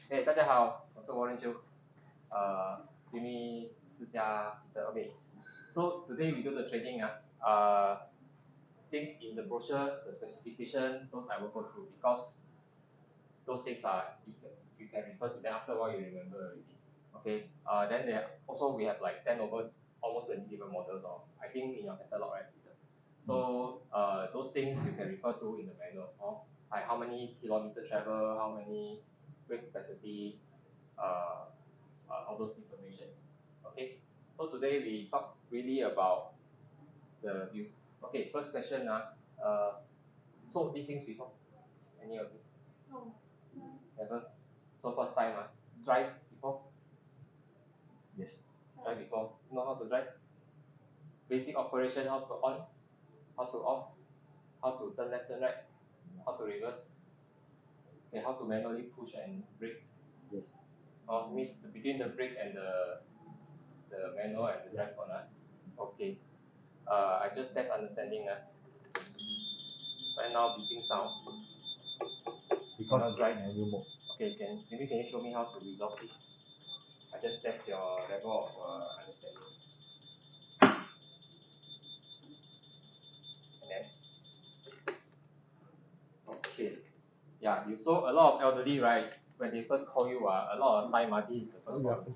大家好，我是 Warren Chu，Jimmy 自家的 OK。So today we do the trading things in the brochure, the specification, those I will go through because those things are you can refer to them after a while you remember already. Okay. Then there also we have like 10 over almost 20 different models or I think in your catalog, right? So those things you can refer to in the manual, like how many kilometer travel, how many weight capacity, all those information. Okay. So today we talk really about the views. Okay. First question so these things before? Any of you? No. Never. So first time drive before? Yes. Drive before. Know how to drive? Basic operation, how to on, how to off, how to turn left, turn right, how to reverse. Okay, how to manually push and brake. Yes. Means between the brake and the manual and the drive on. Okay. I just test understanding. Right now beeping sound. Because drive. manual mode. Okay, maybe can you show me how to resolve this? I just test your level of understanding. And then, okay. Yeah, you saw a lot of elderly, right? When they first call you, a lot of time, this is the first problem.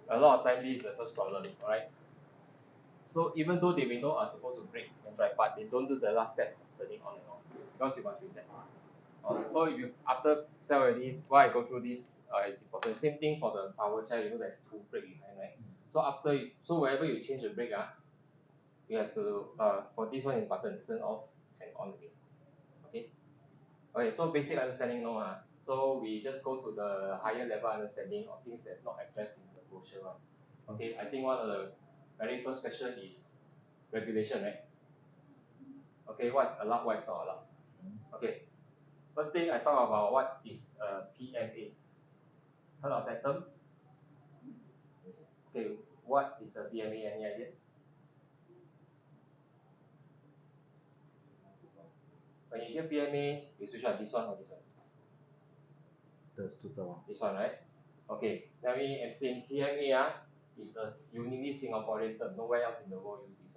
A lot of time, this is the first problem, alright? So even though they may know are supposed to brake and drive, but they don't do the last step of turning on and off because you must reset. So if you after sell already, why I go through this is important. Same thing for the power chair, you know there's two brake behind, right? So wherever you change the brake, you have to for this one is button turn off and on again. Okay, so basic understanding so we just go to the higher level understanding of things that's not addressed in the brochure. Okay, I think one of the very first question is regulation, right? Okay, what's allowed, what is not allowed? Okay, first thing I talk about what is PMA. Heard of that term? Okay, what is a PMA? Any idea? When you hear PMA, you switch on this one or this one? The scooter one. This one, right? Okay, let me explain. PMA is a uniquely Singaporean term. Nowhere else in the world use this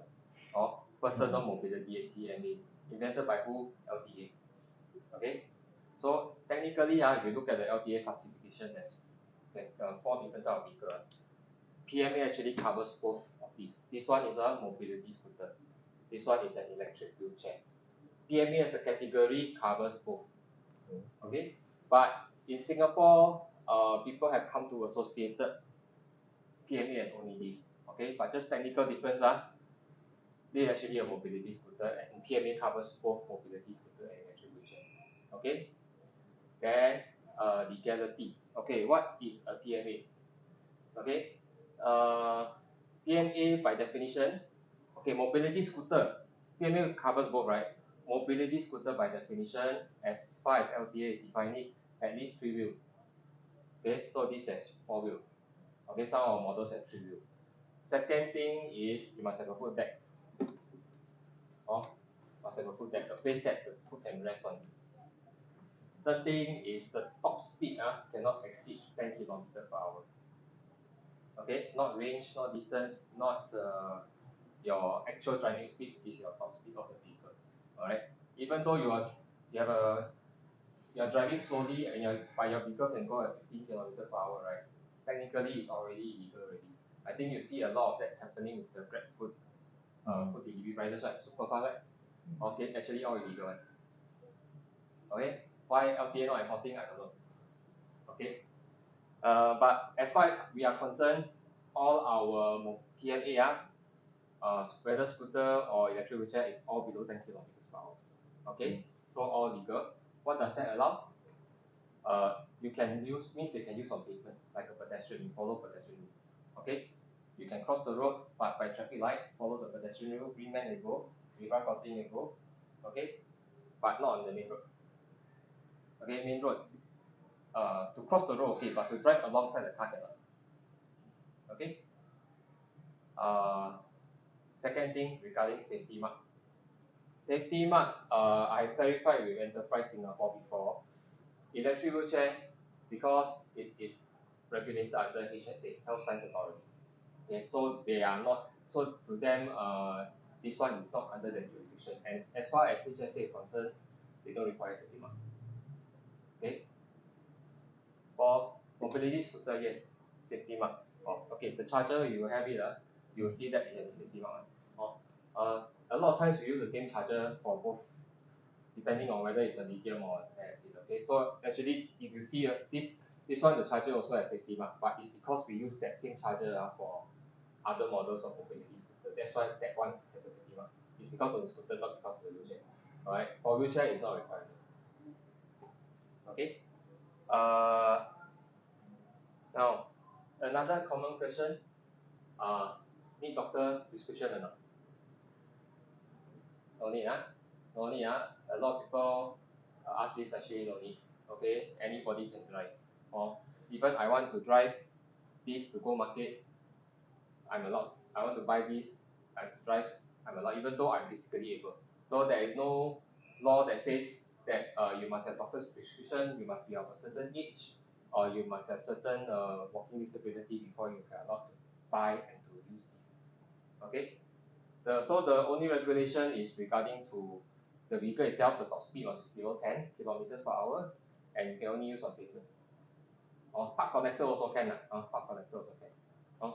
one. Personal mobility PMA, invented by who? LTA. Okay, so technically if you look at the LTA classification, there's 4 different types of vehicle. PMA actually covers both of these. This one is a mobility scooter. This one is an electric wheelchair. PMA as a category covers both. Okay, but in Singapore, people have come to associated PMA as only this. Okay, but just technical difference they actually a mobility scooter and PMA covers both mobility scooter and electric wheelchair. Okay, then legality. Okay, what is a PMA? Okay, PMA by definition, okay, mobility scooter, PMA covers both, right? Mobility scooter by definition, as far as LTA is defining it, at least 3 wheel. Okay, so this has 4 wheel. Okay, some of our models have 3 wheel. Second thing is you must have a foot deck. Must have a foot deck, a place that the foot can rest on. Third thing is the top speed cannot exceed 10 km per hour. Okay, not range, not distance, not your actual driving speed is your top speed of the vehicle. Alright, even though you are driving slowly and your vehicle can go at 15 km per hour, right? Technically, it's already illegal already. I think you see a lot of that happening with the Grab food delivery riders, right? Super fast, right? Okay, actually all illegal, right? Okay, why LTA not enforcing? I don't know. Okay, but as far as we are concerned, all our PMA whether scooter or electric wheelchair is all below 10 km per hour. Okay, so all legal. What does that allow? You can use, means they can use on pavement like a pedestrian, you follow pedestrian rule. Okay, you can cross the road, but by traffic light, follow the pedestrian rule, green man may go, zebra crossing may go. Okay, but not on the main road. Okay, main road. To cross the road, okay, but to drive alongside the car cannot. Okay. Second thing regarding safety mark. I clarified with Enterprise Singapore before. Electric wheelchair, because it is regulated under HSA, Health Science Authority. Okay, so they are not, so to them, this one is not under the jurisdiction. And as far as HSA is concerned, they don't require safety mark. Okay. For mobility scooter, yes, safety mark. Oh, okay, the charger, you will have it, you will see that it has a safety mark. A lot of times we use the same charger for both, depending on whether it's a lithium or acid. Okay, so actually, if you see this one, the charger also has safety mark, but it's because we use that same charger for other models of mobility scooter. That's why that one has a safety mark. It's because of the scooter, not because of the wheelchair. Alright, for wheelchair, it's not required. Okay. Now, another common question, need doctor prescription or not? No need, no need, a lot of people ask this, actually no need. Okay, anybody can drive. Or even I want to drive this to go market, I'm allowed. I want to buy this, I have to drive, I'm allowed, even though I'm physically able. So there is no law that says that you must have doctor's prescription, you must be of a certain age, or you must have certain walking disability before you can allowed to buy and to use this. Okay. So the only regulation is regarding to the vehicle itself. The top speed must be below 10 kilometers per hour, and you can only use on pavement. Or park connector also can. Park connector also can.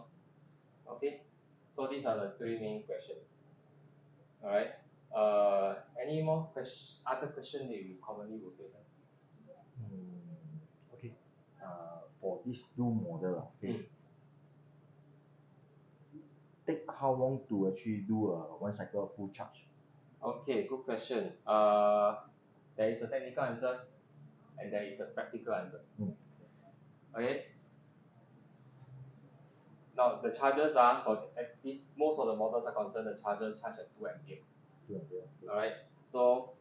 Okay. So these are the three main questions. All right. Any more other questions that you commonly would face? Okay. For this new model, okay. Take how long to actually do a one cycle full charge? Okay, good question. There is a technical answer and there is a practical answer. Okay. Now the charges are for at least most of the models are concerned. The charger charge at 2 ampere. 2 ampere. All right. So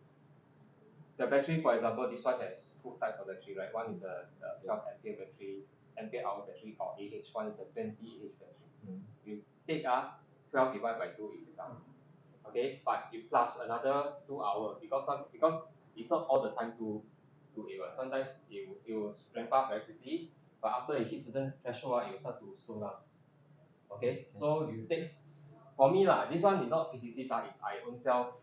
the battery, for example, this one has two types of battery, right? One is a 12 ampere battery, ampere hour battery, or AH. One is a 20 AH battery. You take 12 divided by 2 is 6 hours. Okay, but you plus another 2 hours because it's not all the time 2 hours. Sometimes it will ramp up very quickly, but after it hits certain threshold, it will start to slow down. Okay, so you take, for me this one is not physicist, it's I own self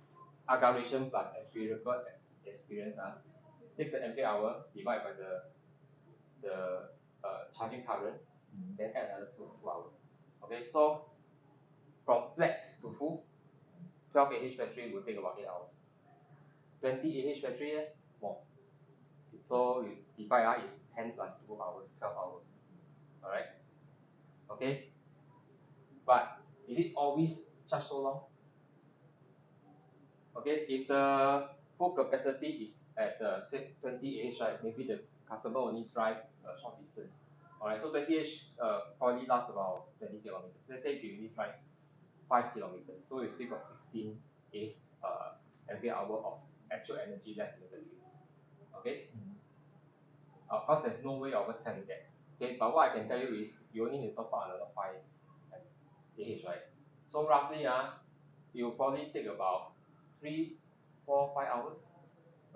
aggregation plus empirical experience. Take the ampere hour, divide by the charging current, then add another 2 hours. Okay, so from flat to full, 12 AH battery will take about 8 hours. 20 AH battery, more. So you divide is 10 plus 2 hours, 12 hours. Alright? Okay? But is it always charge so long? Okay, if the full capacity is at say 20 AH, right, maybe the customer only drive a short distance. Alright, so 20 AH probably lasts about 20 kilometers. Let's say you only drive 5 kilometers, so you still got 15 ampere hour of actual energy left in the battery. Okay? Of course, there's no way of us telling that. Okay, but what I can tell you is you only need to top up another 5 AH, right? So roughly, it will probably take about 3, 4, 5 hours.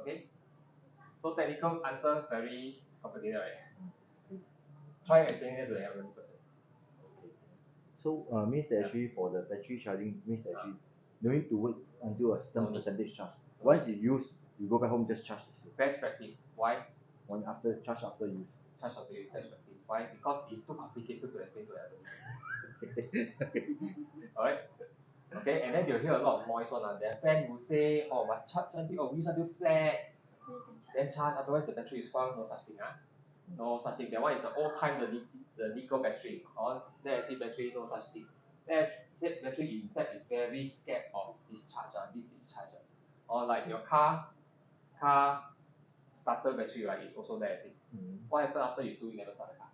Okay? So technical answer very complicated, right? Try and explain it to the elderly person. So means that actually for the battery charging means that actually no need to wait until a certain percentage charge. Once you use, you go back home just charge. Best practice. Why? Charge after use. Charge after use. Best practice. Why? Because it's too complicated to explain to the elderly. Alright? Okay, and then you'll hear a lot of noise on. Their friend will say, oh, must charge until use until flat. Then charge, otherwise the battery is spoiled. No such thing. No such thing. That one is the old time, the nickel battery. Or lead acid battery, no such thing. Lead acid battery, in fact, is very scared of discharge, deep discharge. Or like your car starter battery, right, is also lead acid. What happens after you never start the car?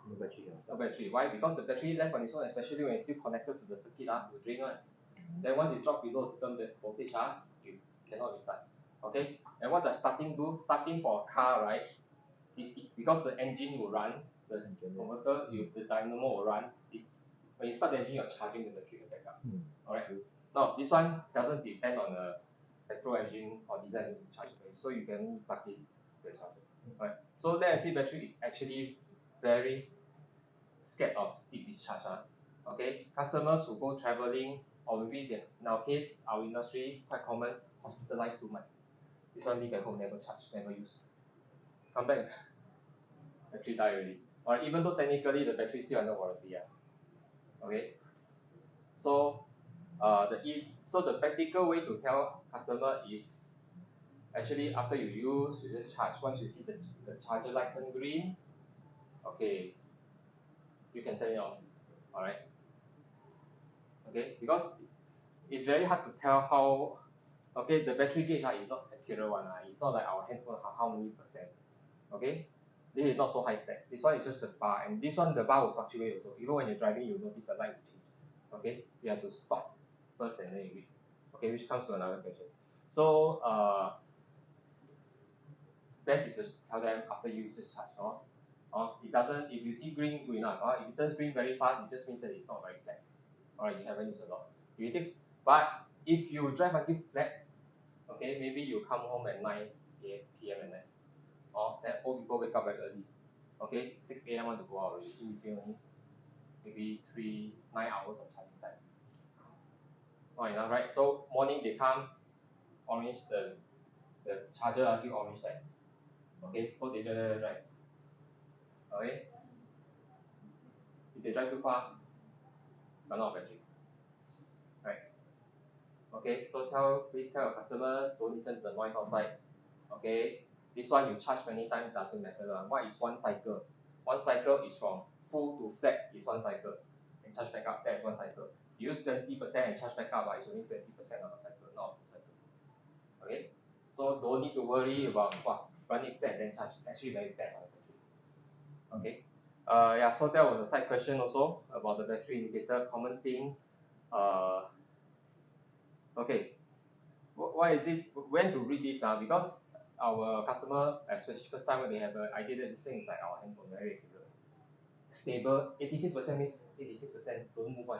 No battery. No battery. Why? Because the battery left on its own, especially when it's still connected to the circuit, will drain one. Then once you drop below a certain voltage, you cannot restart. Okay? And what does starting do? Starting for a car, right, is because the engine will run, the converter, the dynamo will run. It's when you start the engine, you're charging the battery back up. Alright? Now, this one doesn't depend on a petrol engine or diesel engine to charge it, so you can plug in the charger. Alright? So lead acid battery is actually very scared of deep discharge. Okay, customers who go traveling, or maybe they, in our case, our industry quite common, hospitalized too much. This one leave at home, never charge, never use. Come back, battery die already. Or even though technically the battery is still under warranty. Okay, so so the practical way to tell customer is actually after you use, you just charge. Once you see the charger light turn green, okay, you can turn it off. Alright. Okay, because it's very hard to tell how. Okay, the battery gauge is not accurate one. It's not like our handphone how many percent. Okay, this is not so high tech. This one is just a bar, and this one the bar will fluctuate also. Even when you're driving, you notice the light will change. Okay, you have to stop first and then you read. Okay, which comes to another question. So best is to tell them after you just charge. It doesn't. If you see green, good enough. If it turns green very fast, it just means that it's not very flat. Alright, you haven't used a lot. If it takes, but if you drive until flat, okay, maybe you come home at 9 p.m. at night. Then old people wake up very early. Okay, 6 a.m. want to go out already. In between only maybe 9 hours of charging time. Not enough, right? So morning they come, orange, the charger are still orange light. Okay, so they drive. Okay, if they drive too far, run out of battery. Right. Okay, so please tell your customers, don't listen to the noise outside. Okay, this one you charge many times doesn't matter. What is one cycle? One cycle is from full to flat is one cycle, and charge back up, that is one cycle. You use 20% and charge back up, but it's only 20% of the cycle, not a full cycle. Okay, so don't need to worry about running flat then charge. Actually very bad on the battery. Okay, yeah. So that was a side question also about the battery indicator. Common thing. Okay, why is it? When to read this? Because our customer, especially first time when they have an idea that this thing is like our handphone, very accurate, stable. 86% means 86%. Don't move on.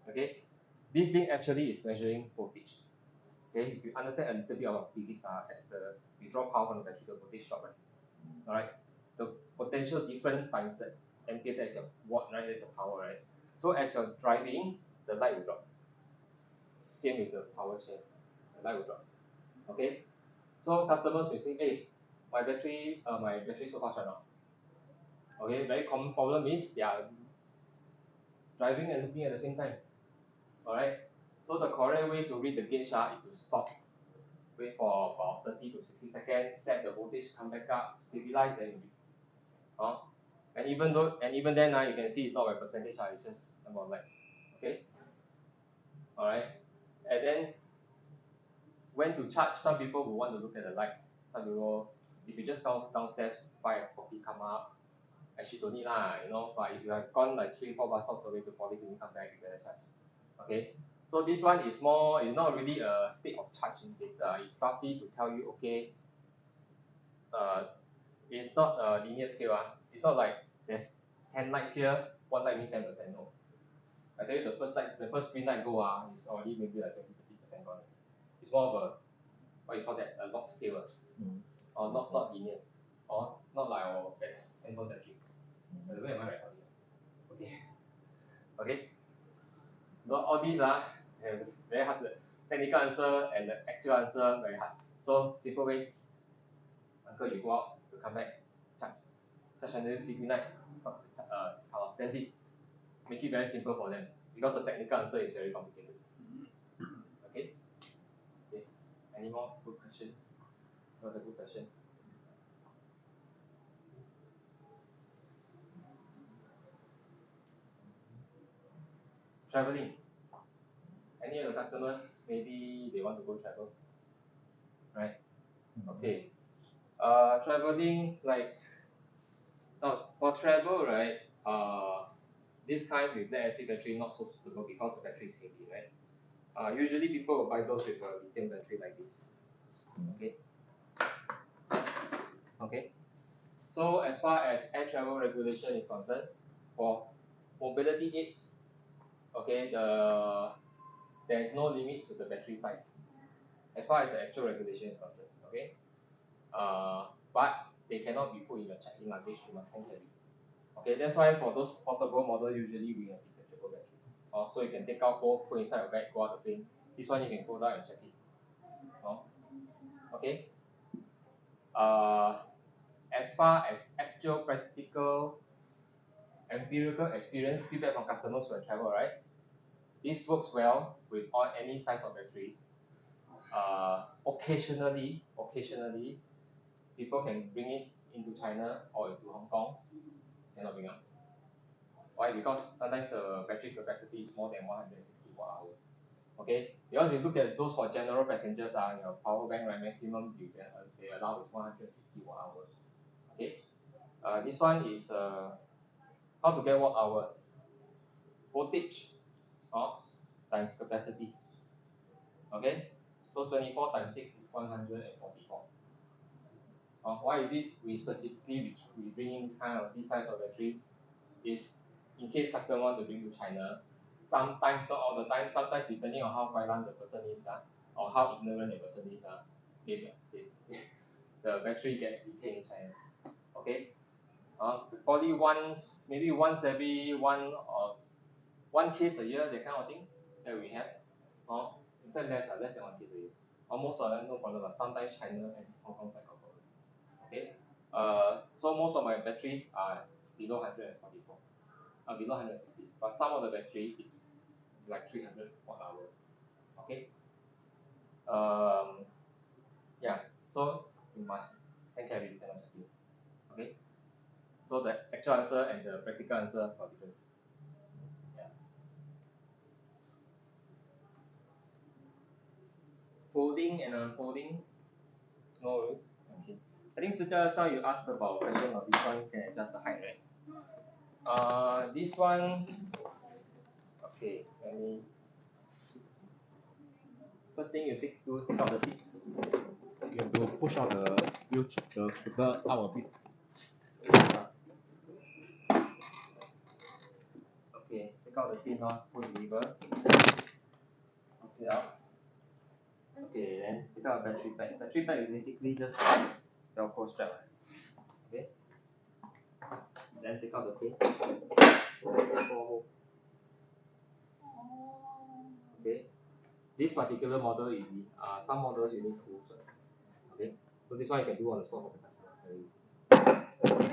Okay, this thing actually is measuring voltage. Okay, if you understand a little bit about physics, as we draw power from the battery, the voltage drop, right? All right, the potential different times that ampere, that's your watt, right? That's the power, right? So as you're driving, the light will drop. Same with the power chain, the light will drop. Okay, so customers will say, hey, my battery so fast right now. Okay, very common problem is they are driving and looking at the same time. Alright, so the correct way to read the gauge is to stop, wait for about 30 to 60 seconds, let the voltage come back up, stabilize, then read. And even then you can see it's not by percentage, it's just about lights. Okay, alright, and then when to charge, some people will want to look at the light. Some people, if you just downstairs buy a coffee, come up, actually don't need but if you have gone like 3-4 bus stops away to polyclinic, come back, you better charge. Okay, so this one is not really a state of charge indicator. It's roughly to tell you, okay, it's not a linear scale. It's not like there's 10 lights here, one light means 10%. No, I tell you the first green light go it's already maybe like 20-30% gone. It's more of a, what you call that, a log scale, or not linear, or not like our handphone battery. By the way, am I recording? Okay. Not all these it's very hard. The technical answer and the actual answer very hard. So simple way, uncle, you go out, you come back, charge until see green light, that's it. Make it very simple for them because the technical answer is very complicated. Okay. Yes. Any more good question? That was a good question. Traveling. Any of the customers, maybe they want to go travel, right? Okay. Traveling, like, for travel, right? This kind with lead acid battery not so suitable because the battery is heavy, right? Usually people will buy those with a lithium battery like this. Okay. Okay. So as far as air travel regulation is concerned, for mobility aids, okay, there is no limit to the battery size as far as the actual regulation is concerned. Okay. But they cannot be put in your check-in luggage, you must hand carry. Okay, that's why for those portable models, usually we have detachable battery. So you can take out both, put inside your bag, go out the plane. This one you can fold out and check it. Okay. As far as actual practical empirical experience feedback from customers who have traveled, right? This works well with any size of battery. Occasionally, people can bring it into China or into Hong Kong, cannot bring up. Why? Because sometimes the battery capacity is more than 160 watt-hour. Okay, because you look at those for general passengers, your power bank, right, maximum they allow is 160 watt-hour. Okay, this one is how to get watt-hour. Voltage times capacity. Okay, so 24 times 6 is 144. Why is it we specifically we bring in this size of battery? Is in case customer want to bring to China. Sometimes, not all the time, sometimes depending on how violent the person is, or how ignorant the person is, the battery gets decayed in China. Okay, probably maybe once every one case a year, that kind of thing that we have. In fact, less than one case a year. Most of them no problem, but sometimes China and Hong Kong side got problem. Okay, so most of my batteries are below 144, below 160, but some of the battery is like 300 watt-hour. Okay, yeah, so you must hand carry, you cannot check in. Okay, so the actual answer and the practical answer for difference. Yeah. Folding and unfolding, no. Okay, I think just now you asked about question of this one can adjust the height, right? This one, okay, let me. First thing you take out the seat. You have to push out the scooter out a bit. Okay, take out the seat now, pull the lever. Take it out. Okay, then take out a battery pack. Battery pack is basically just a Velcro strap. Okay. Then take out the pin. Okay. This particular model is easy. Some models you need tools. Okay. So this one you can do on the spot for the customer. Very easy.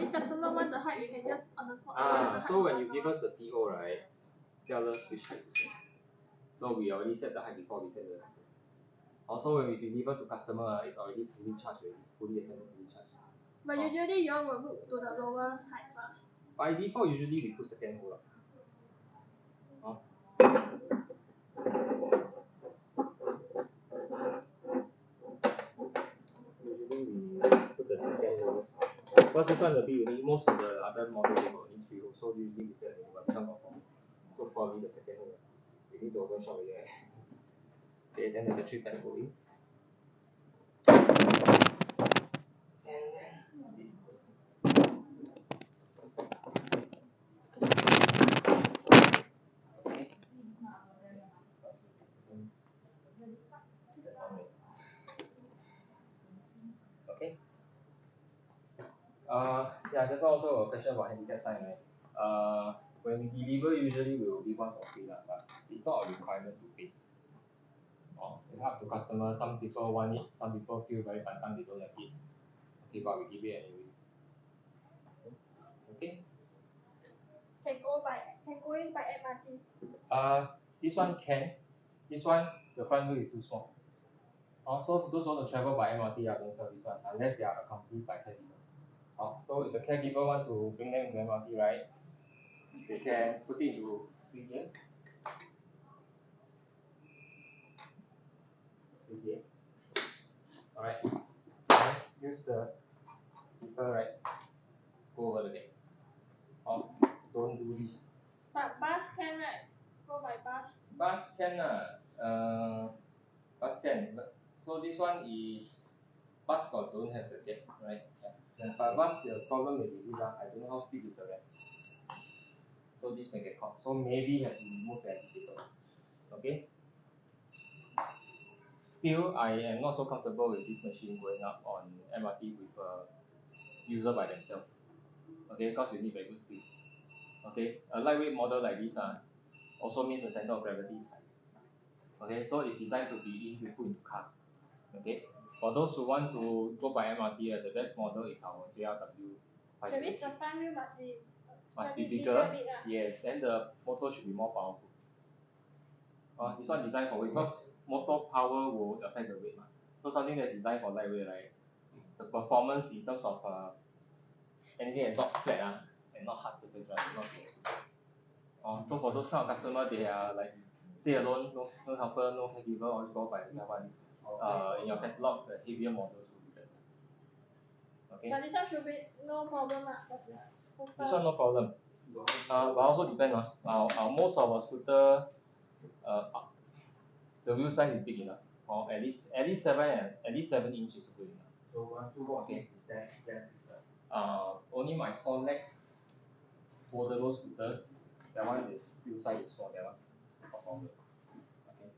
If customer wants the height, you can just on the spot. So when you give us the PO, right, tell us which height to set. So we already set the height before we set the customer. Also, when we deliver to customer, it's already fully charged already, fully assembled, fully charged. But usually you all will book to the lowest height first. By default, usually we put second hole. Usually we put the second hole. Because this one a bit unique. Most of the other models they got only 3 holes, so usually we set but this one got 4. So probably the second hole. We need to open shop again. Okay, then the battery pack go in. And then this goes in. Okay. Yeah, there's also a question about handicap sign, right? When we deliver, usually we will give one for free, but it's not a requirement to face. It's up to customer. Some people want it, some people feel very pantang, they don't like it. Okay, but we give it anyway. Okay. Can go in by MRT. This one can. This one, the front wheel is too small. So those who want to travel by MRT, don't sell this one unless they are accompanied by caregiver. So if the caregiver want to bring them to MRT, right, they can put it into here. Alright. Use the keeper, right? Go over the gate. Don't do this. But bus can, right? Go by bus. Bus can bus can. So this one is bus don't have the gate, right? Yeah. But bus the problem is this, I don't know how steep is the ramp. So this may get caught. So maybe have to remove the indicator. Okay. Still, I am not so comfortable with this machine going up on MRT with user by themselves. Okay, because you need very good speed. Okay, a lightweight model like this also means the center of gravity is high. Okay, so it's designed to be easy to put into car. Okay, for those who want to go by MRT, the best model is our JRW. That means the front wheel must be bigger. bit, Yes, and the motor should be more powerful. This one designed for weight because motor power will affect the weight. So something that's designed for lightweight, right? The performance in terms of anything that's not flat and not hard surface, right? Not so for those kind of customer, they are like stay alone, no helper, no caregiver, always go by themselves. In your catalog, the heavier models will be better. Okay. But this one should be no problem This one no problem. But also depend most of our scooter, the wheel size is big enough, or at least 7 inches is good enough. So okay. Only my Sonex foldable scooters, that one is wheel size is small, that one. No problem. Okay.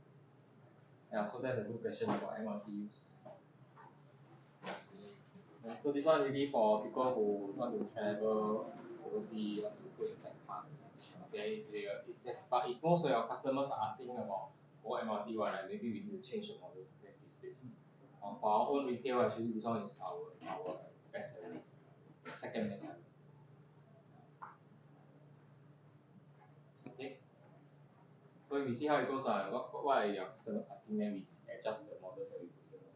Yeah, so that's a good question about MRT use. So this one really for people who want to travel overseas, want to put inside car. Okay, but if most of your customers are asking about MRT one, maybe we need to change the model to best display. For our own retail, actually this one is our best seller, second best seller. Okay. So we see how it goes. What are your customers asking, then we adjust the model that we put here.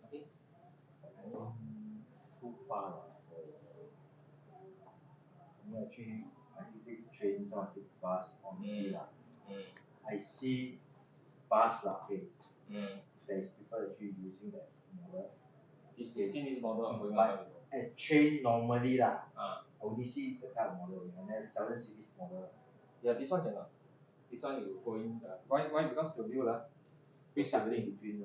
Okay. Too far. Actually, I take train, so I take bus, honestly I see bus okay. There is people actually using that model. You've seen this model going on. At train normally I only see the type of model, and then seldom see this model. Yeah, this one cannot. This one you go in. Why? Because the wheel which is in between.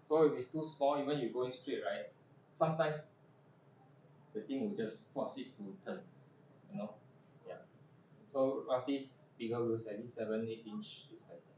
So if it's too small, even you going straight, right? Sometimes the thing will just force it to turn. You know. Yeah. So roughly bigger wheels, at least 7-8 inch is better.